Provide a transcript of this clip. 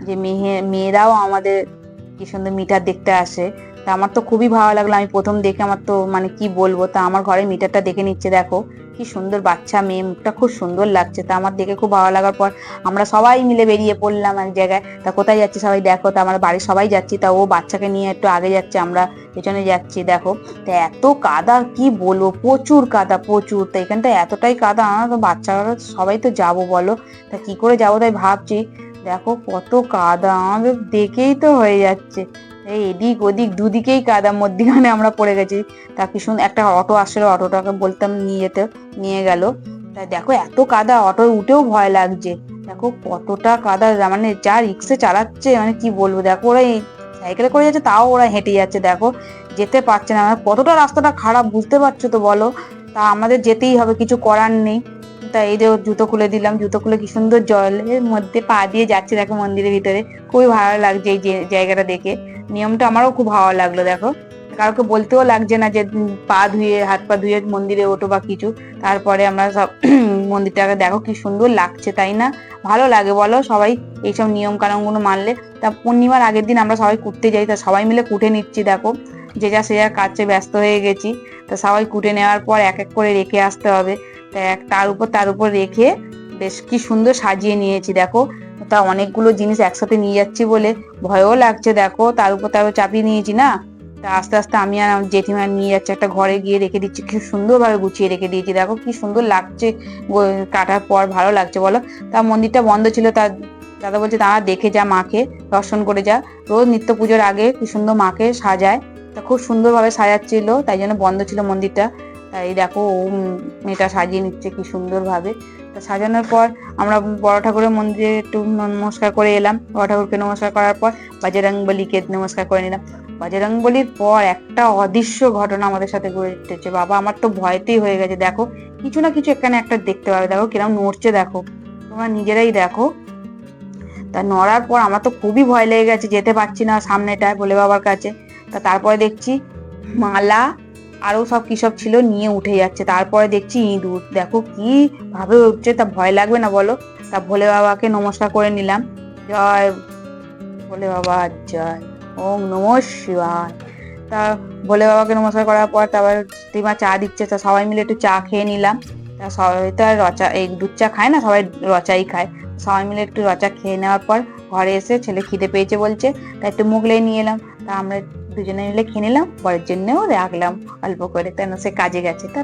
যে মেয়েরাও আমাদের কি সুন্দর মিটার দেখতে আসে। তা আমার তো খুবই ভালো লাগলো, আমি প্রথম দেখে আমার তো মানে কি বলবো, তা আমার ঘরে মিটারটা দেখে নিচ্ছে, দেখো কি সুন্দর বাচ্চা মেয়ে, মুখটা খুব সুন্দর লাগছে। তা আমার দেখে খুব ভালো লাগার পর আমরা সবাই মিলে বেরিয়ে পড়লাম এক জায়গায়। তা কোথায় যাচ্ছি সবাই দেখো, তা আমরা বাড়ির সবাই যাচ্ছি, তা ও বাচ্চাকে নিয়ে একটু আগে যাচ্ছে, আমরা পেছনে যাচ্ছি দেখো। তা এত কাদা কি বলবো, প্রচুর কাদা প্রচুর। তা এখানটা এতটাই কাদা, আমরা তো বাচ্চারা সবাই তো যাবো বলো, তা কি করে যাবো তাই ভাবছি। দেখো কত কাদা, আমাদের দেখেই তো হয়ে যাচ্ছে, এই এদিক ওদিক দুদিকেই কাদা, মধ্যিখানে আমরা পড়ে গেছি। তা কি সুন্দর একটা অটো আসছিল, অটোটাকে বলতাম নিয়ে যেতে, নিয়ে গেল। তাই দেখো এত কাদা, অটো উঠেও ভয় লাগছে, দেখো কতটা কাদা, মানে যা রিক্সে চালাচ্ছে মানে কি বলবো। দেখো ওরা সাইকেলে করে যাচ্ছে, তাও ওরা হেঁটে যাচ্ছে, দেখো যেতে পারছে না, মানে কতটা রাস্তাটা খারাপ বুঝতে পারছো তো বলো। তা আমাদের যেতেই হবে, কিছু করার নেই। তা এই যে জুতো খুলে দিলাম, জুতো খুলে কি সুন্দর জলের মধ্যে পা দিয়ে যাচ্ছে দেখো মন্দিরের ভিতরে, খুবই ভালো লাগছে এই জায়গাটা দেখে। নিয়মটা আমারও খুব ভালো লাগলো, দেখো কাউকে বলতেও লাগছে না যে পা ধুয়ে হাত পা ধুয়ে মন্দিরে ওঠো বা কিছু। তারপরে আমরা সব মন্দিরটাকে দেখো কি সুন্দর লাগছে, তাই না? ভালো লাগে বলো সবাই এইসব নিয়ম কানুন গুলো মানলে। তা পূর্ণিমার আগের দিন আমরা সবাই কুটতে যাই, তা সবাই মিলে কুটে নিচ্ছি দেখো, যে যা সে যা কাজে ব্যস্ত হয়ে গেছি। তা সবাই কুটে নেওয়ার পর এক এক করে রেখে আসতে হবে। তা তার উপর রেখে বেশ কি সুন্দর সাজিয়ে নিয়েছি দেখো। তা অনেকগুলো জিনিস একসাথে নিয়ে যাচ্ছি বলে ভয়ও লাগছে, দেখো তার উপর চাপিয়ে নিয়েছি না। তা আস্তে আস্তে আমি আর আমার জেঠিমা নিয়ে যাচ্ছে, একটা ঘরে গিয়ে রেখে দিচ্ছি, কি সুন্দর ভাবে গুছিয়ে রেখে দিয়েছি, দেখো কি সুন্দর লাগছে কাটার পর, ভালো লাগছে বলো। তা মন্দিরটা বন্ধ ছিল, তার দাদা বলছে তারা দেখে যা, মাকে দর্শন করে যা, রোজ নিত্য পুজোর আগে কি সুন্দর মাকে সাজায়। তা খুব সুন্দর ভাবে সাজাচ্ছিল, তাই জন্য বন্ধ ছিল মন্দিরটা। তাই দেখো ও মেয়েটা সাজিয়ে নিচ্ছে কি সুন্দর ভাবে। তা সাজানোর পর আমরা বড় ঠাকুরের মন্দিরে একটু নমস্কার করে এলাম, বড় ঠাকুরকে নমস্কার করার পর বজরংবলীকে নমস্কার করে নিলাম। বজরংবলীর পর একটা অদৃশ্য ঘটনা আমাদের সাথে ঘটেছে, বাবা আমার তো ভয়তেই হয়ে গেছে। দেখো কিছু না কিছু এখানে একটা দেখতে পাবে, দেখো কিরম নড়ছে, দেখো তোমরা নিজেরাই দেখো। তা নড়ার পর আমার তো খুবই ভয় লেগে গেছে, যেতে পারছি না সামনেটায় ভোলে বাবার কাছে। তা তারপরে দেখছি মালা আরো সব কি সব ছিল নিয়ে উঠে যাচ্ছে, তারপরে দেখছি ইঁদুর, দেখো কি ভাবে উঠছে, তা ভয় লাগবে না বলো। তা ভোলে বাবাকে নমস্কার করে নিলাম, জয় ভোলে বাবা জয়, ওম নমঃ শিবায়। তা ভোলে বাবাকে নমস্কার করার পর তারপর দিমা চা দিচ্ছে, তা সবাই মিলে একটু চা খেয়ে নিলাম। তা সবাই তো আর রচা এই দুধ চা খায় না, সবাই রচাই খায়। সবাই মিলে একটু রচা খেয়ে নেওয়ার পর ঘরে এসে ছেলে খিদে পেয়েছে বলছে, তা একটু মুগলাই নিয়ে এলাম। তা আমরা দুজনে মিলে খেয়ে নিলাম, পরের জন্যও রাখলাম অল্প করে, কেন সে কাজে গেছে। তা